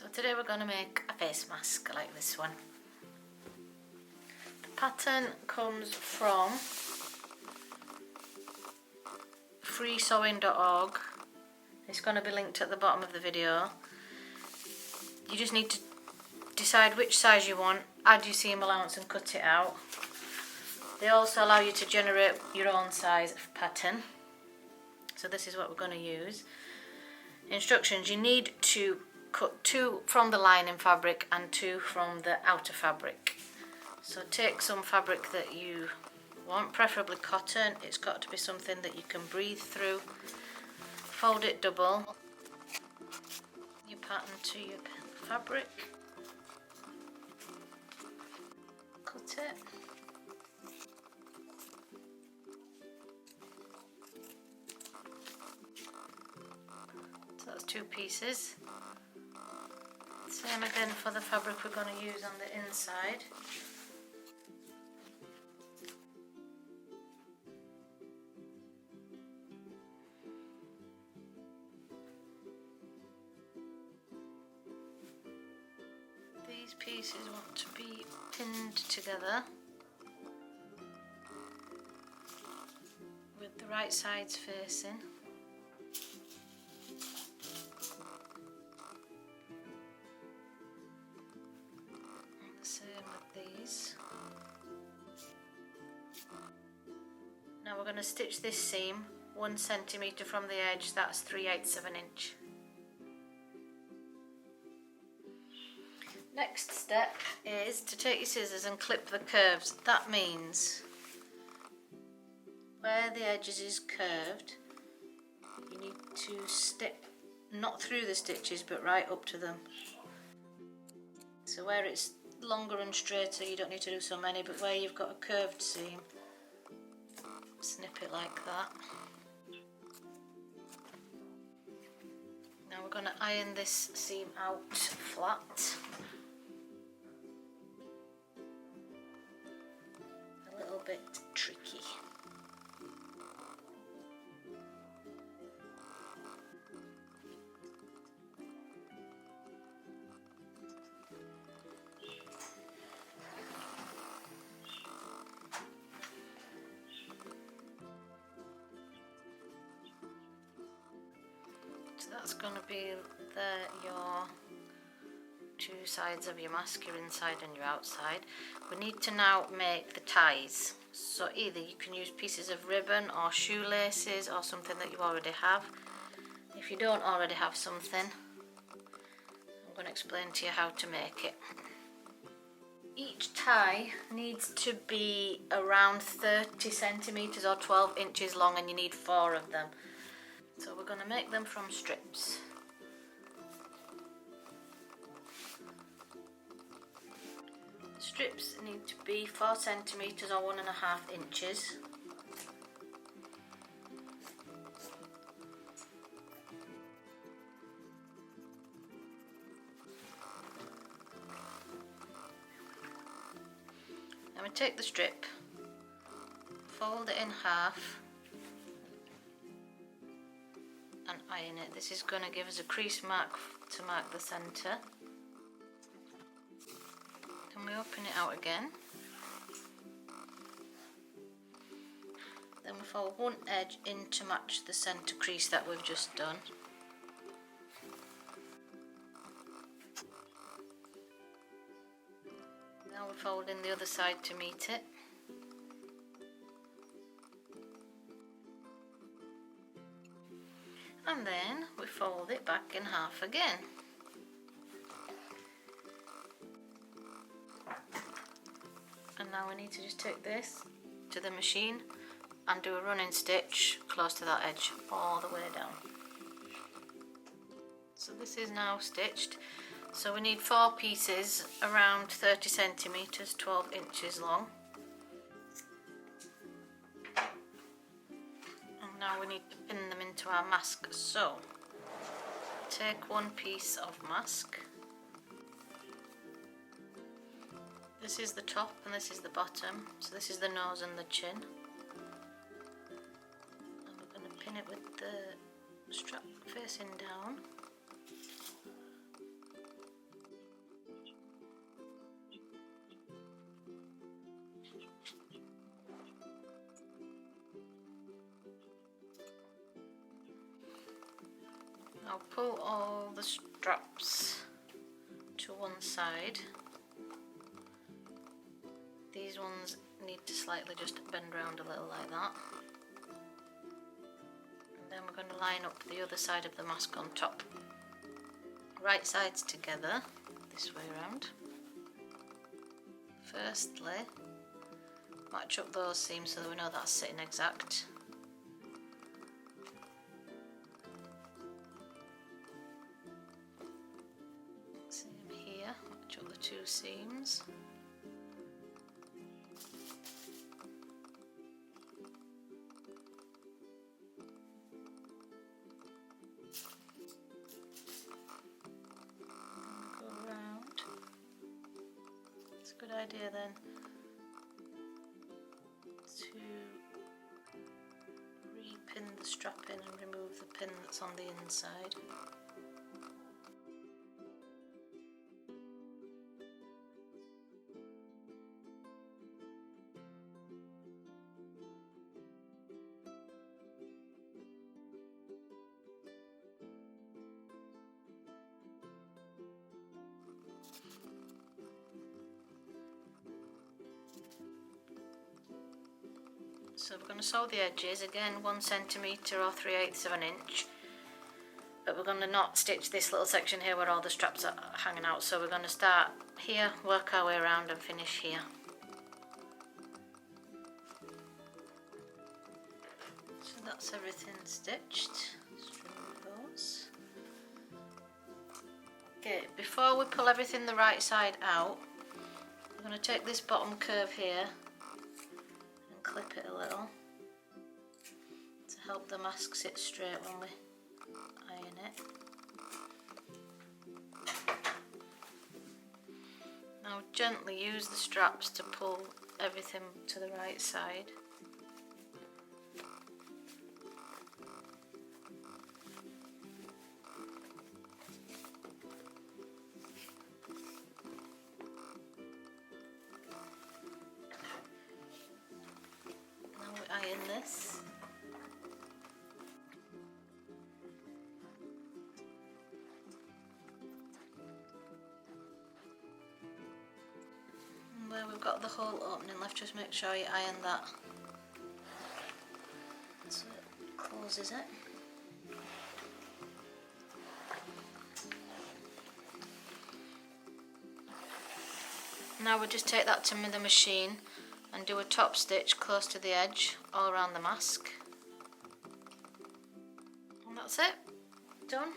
So today we're going to make a face mask like this one. The pattern comes from freesewing.org. It's going to be linked at the bottom of the video. You just need to decide which size you want, add your seam allowance and cut it out. They also allow you to generate your own size pattern. So this is what we're going to use. Instructions: you need to cut 2 from the lining fabric and 2 from the outer fabric. So take some fabric that you want, preferably cotton. It's got to be something that you can breathe through. Fold it double. Your pattern to your fabric. Cut it. So that's 2 pieces. Same again for the fabric we're going to use on the inside. These pieces want to be pinned together with the right sides facing. Now we're going to stitch this seam 1 centimetre from the edge, that's 3/8 of an inch. Next step is to take your scissors and clip the curves. That means where the edges is curved, you need to stitch not through the stitches but right up to them. So where it's longer and straighter you don't need to do so many, but where you've got a curved seam, snip it like that. Now we're going to iron this seam out flat. A little bit tricky. So that's going to be your 2 sides of your mask, your inside and your outside. We need to now make the ties. So either you can use pieces of ribbon or shoelaces or something that you already have. If you don't already have something, I'm going to explain to you how to make it. Each tie needs to be around 30 centimetres or 12 inches long, and you need 4 of them. So we're going to make them from strips. Strips need to be 4 centimetres or 1.5 inches. Then we take the strip, fold it in half and iron it. This is going to give us a crease mark to mark the centre. Then we open it out again. Then we fold one edge in to match the centre crease that we've just done. Now we fold in the other side to meet it. And then we fold it back in half again. And now we need to just take this to the machine and do a running stitch close to that edge all the way down. So this is now stitched. So we need 4 pieces around 30 centimetres, 12 inches long. And now we need to pin them into our mask. So take 1 piece of mask. This is the top and this is the bottom. So this is the nose and the chin. And we're going to pin it with the strap facing down. Now pull all the straps to one side. These ones need to slightly just bend round a little like that. And then we're going to line up the other side of the mask on top. Right sides together, this way around. Firstly, match up those seams so that we know that's sitting exact. Same here, match up the two seams. Go around. It's a good idea then to re-pin the strap in and remove the pin that's on the inside. So we're going to sew the edges, again 1 centimetre or 3/8 of an inch, but we're going to not stitch this little section here where all the straps are hanging out, so we're going to start here, work our way around and finish here. So that's everything stitched. Let's remove those. Okay, before we pull everything the right side out, we're going to take this bottom curve here and clip it a little to help the mask sit straight when we iron it. Now gently use the straps to pull everything to the right side. Now we iron this. Where we've got the hole opening left, just make sure you iron that so it closes it. Now we'll just take that to the machine and do a top stitch close to the edge all around the mask. And that's it, done.